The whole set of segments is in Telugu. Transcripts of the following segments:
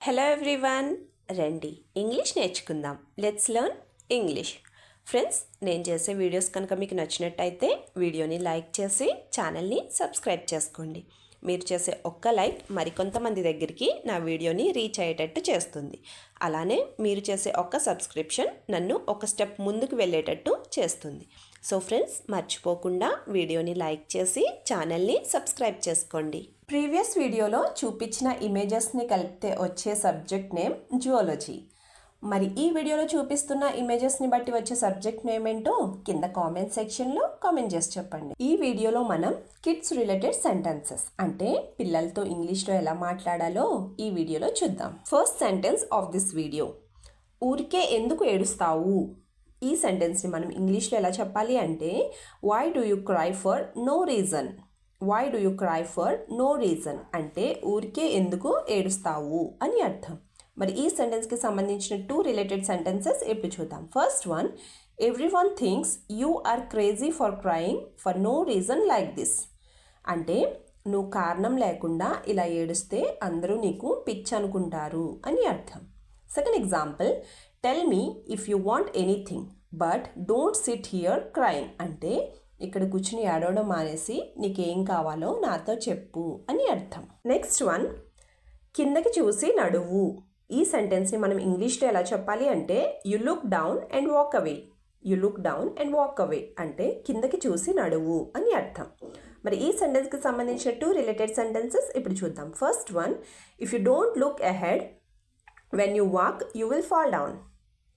హలో ఎవ్రీవన్, రండి ఇంగ్లీష్ నేర్చుకుందాం. Let's learn English. ఫ్రెండ్స్, నేను చేసే వీడియోస్ కనుక మీకు నచ్చినట్టయితే వీడియోని లైక్ చేసి ఛానల్ని సబ్స్క్రైబ్ చేసుకోండి. మీరు చేసే ఒక్క లైక్ మరికొంతమంది దగ్గరికి నా వీడియోని రీచ్ అయ్యేటట్టు చేస్తుంది. అలానే మీరు చేసే ఒక్క సబ్స్క్రిప్షన్ నన్ను ఒక స్టెప్ ముందుకు వెళ్ళేటట్టు చేస్తుంది. సో ఫ్రెండ్స్, మర్చిపోకుండా వీడియోని లైక్ చేసి ఛానల్ని సబ్స్క్రైబ్ చేసుకోండి. ప్రీవియస్ వీడియోలో చూపించిన ఇమేజెస్ని కలిపితే వచ్చే సబ్జెక్ట్ నేమ్ జువాలజీ. మరి ఈ వీడియోలో చూపిస్తున్న ఇమేజెస్ని బట్టి వచ్చే సబ్జెక్ట్ నేమ్ ఏంటో కింద కామెంట్ సెక్షన్లో కామెంట్ చేసి చెప్పండి. ఈ వీడియోలో మనం కిడ్స్ రిలేటెడ్ సెంటెన్సెస్ అంటే పిల్లలతో ఇంగ్లీష్లో ఎలా మాట్లాడాలో ఈ వీడియోలో చూద్దాం. First sentence of this video: ఊరికే ఎందుకు ఏడుస్తావు? ఈ సెంటెన్స్ని మనం ఇంగ్లీష్లో ఎలా చెప్పాలి అంటే why do you cry for no reason. Why do you cry for no reason అంటే ఊరికే ఎందుకు ఏడుస్తావు అని అర్థం. మరి ఈ సెంటెన్స్కి సంబంధించిన 2 రిలేటెడ్ సెంటెన్సెస్ ఇప్పుడు చూద్దాం. First one: everyone thinks you are crazy for crying for no reason like this. అంటే నువ్వు కారణం లేకుండా ఇలా ఏడుస్తే అందరూ నీకు పిచ్చి అనుకుంటారు అని అర్థం. Second example: tell me if you want anything but don't SIT here crying. అంటే ఇక్కడ కూర్చుని ఏడవడం మానేసి నీకేం కావాలో నాతో చెప్పు అని అర్థం. నెక్స్ట్ వన్: కిందకి చూసి నడువు. ఈ సెంటెన్స్ని మనం ఇంగ్లీష్లో ఎలా చెప్పాలి అంటే you look down and walk away. You look down and walk away అంటే కిందకి చూసి నడువు అని అర్థం. మరి ఈ సెంటెన్స్కి సంబంధించిన 2 రిలేటెడ్ సెంటెన్సెస్ ఇప్పుడు చూద్దాం. First one: if you don't look ahead when you walk you will fall down.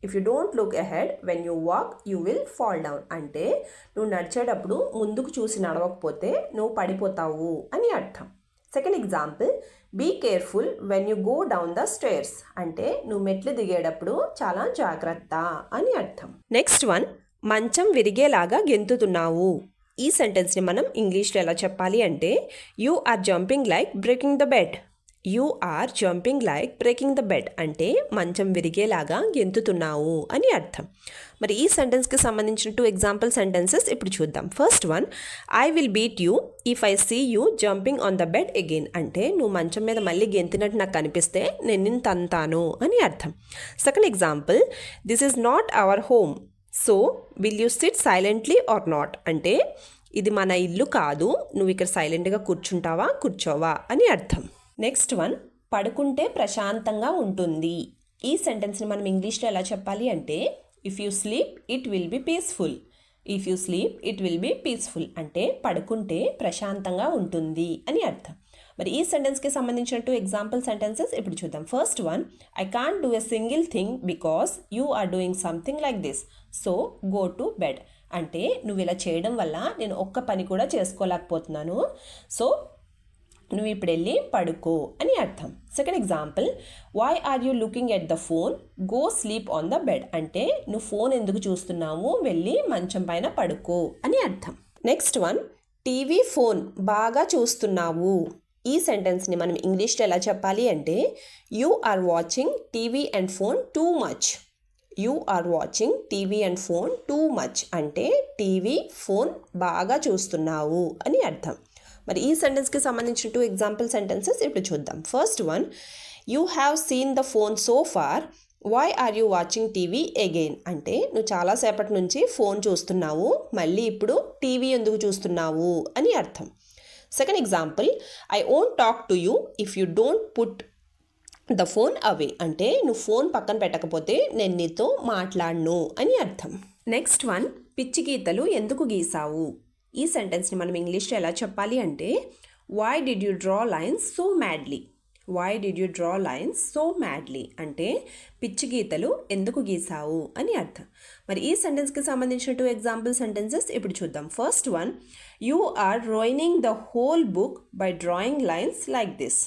If you don't look ahead when you walk you will fall down అంటే నువ్వు నడిచేటప్పుడు ముందుకు చూసి నడవకపోతే నువ్వు పడిపోతావు అని అర్థం. Second example: be careful when you go down the stairs. అంటే నువ్వు మెట్లు దిగేటప్పుడు చాలా జాగ్రత్త అని అర్థం. నెక్స్ట్ వన్: మంచం విరిగేలాగా గెంతుతున్నావు. ఈ సెంటెన్స్ని మనం ఇంగ్లీష్లో ఎలా చెప్పాలి అంటే you are jumping like breaking the bed. You are jumping like breaking the bed అంటే మంచం విరిగేలాగా గెంతుతున్నావు అని అర్థం. మరి ఈ సెంటెన్స్కి సంబంధించిన 2 ఎగ్జాంపుల్ సెంటెన్సెస్ ఇప్పుడు చూద్దాం. First one: I will beat you if I see you jumping on the bed again. అంటే నువ్వు మంచం మీద మళ్ళీ గెంతినట్టు నాకు కనిపిస్తే నేను నిన్ను తంతాను అని అర్థం. Second example: this is not our home so will you sit silently or not. అంటే ఇది మన ఇల్లు కాదు, నువ్వు ఇక్కడ సైలెంట్గా కూర్చుంటావా కూర్చోవా అని అర్థం. నెక్స్ట్ వన్: పడుకుంటే ప్రశాంతంగా ఉంటుంది. ఈ సెంటెన్స్ని మనం ఇంగ్లీష్లో ఎలా చెప్పాలి అంటే if you sleep it will be peaceful. If you sleep it will be peaceful అంటే పడుకుంటే ప్రశాంతంగా ఉంటుంది అని అర్థం. మరి ఈ సెంటెన్స్కి సంబంధించిన 2 ఎగ్జాంపుల్ సెంటెన్సెస్ ఇప్పుడు చూద్దాం. First one: I can't do a single thing because you are doing something like this so go to bed. అంటే నువ్వు ఇలా చేయడం వల్ల నేను ఒక్క పని కూడా చేసుకోలేకపోతున్నాను, సో నువ్వు ఇప్పుడు వెళ్ళి పడుకో అని అర్థం. Second example: why are you looking at the phone go sleep on the bed. అంటే నువ్వు ఫోన్ ఎందుకు చూస్తున్నావు, వెళ్ళి మంచం పైన పడుకో అని అర్థం. నెక్స్ట్ వన్: టీవీ ఫోన్ బాగా చూస్తున్నావు. ఈ సెంటెన్స్ని మనం ఇంగ్లీష్లో ఎలా చెప్పాలి అంటే you are watching TV and phone too much. You are watching TV and phone too much అంటే టీవీ ఫోన్ బాగా చూస్తున్నావు అని అర్థం. మరి ఈ సెంటెన్స్కి సంబంధించిన 2 ఎగ్జాంపుల్ సెంటెన్సెస్ ఇప్పుడు చూద్దాం. First one: you have seen the phone so far why are you watching TV again. అంటే నువ్వు చాలాసేపటి నుంచి ఫోన్ చూస్తున్నావు, మళ్ళీ ఇప్పుడు టీవీ ఎందుకు చూస్తున్నావు అని అర్థం. Second example: I won't talk to you if you don't put the phone away. అంటే నువ్వు ఫోన్ పక్కన పెట్టకపోతే నేను నీతో మాట్లాడను అని అర్థం. నెక్స్ట్ వన్: పిచ్చి గీతలు ఎందుకు గీసావు. ఈ సెంటెన్స్ని మనం ఇంగ్లీష్లో ఎలా చెప్పాలి అంటే why did you draw lines so madly. Why did you draw lines so madly అంటే పిచ్చి గీతలు ఎందుకు గీసావు అని అర్థం. మరి ఈ సెంటెన్స్కి సంబంధించిన 2 ఎగ్జాంపుల్ సెంటెన్సెస్ ఇప్పుడు చూద్దాం. First one: you are ruining the whole book by drawing lines like this.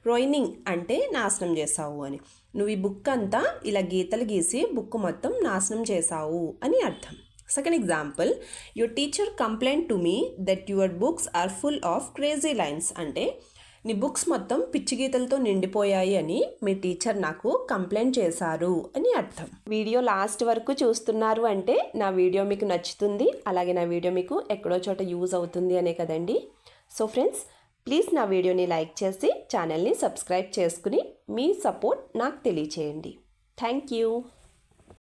Ruining అంటే నాశనం చేసావు అని. నువ్వు ఈ బుక్ అంతా ఇలా గీతలు గీసి బుక్ మొత్తం నాశనం చేసావు అని అర్థం. Second example: your teacher complaint to me that your books are full of crazy lines. అంటే నీ బుక్స్ మొత్తం పిచ్చి గీతలతో నిండిపోయాయి అని మీ టీచర్ నాకు కంప్లైంట్ చేశారు అని అర్థం. వీడియో లాస్ట్ వరకు చూస్తున్నారు అంటే నా వీడియో మీకు నచ్చుతుంది, అలాగే నా వీడియో మీకు ఎక్కడో చోట యూజ్ అవుతుంది అనే కదండి. సో ఫ్రెండ్స్, ప్లీజ్ నా వీడియోని లైక్ చేసి ఛానల్ని సబ్స్క్రైబ్ చేసుకుని మీ సపోర్ట్ నాకు తెలియచేయండి. Thank you.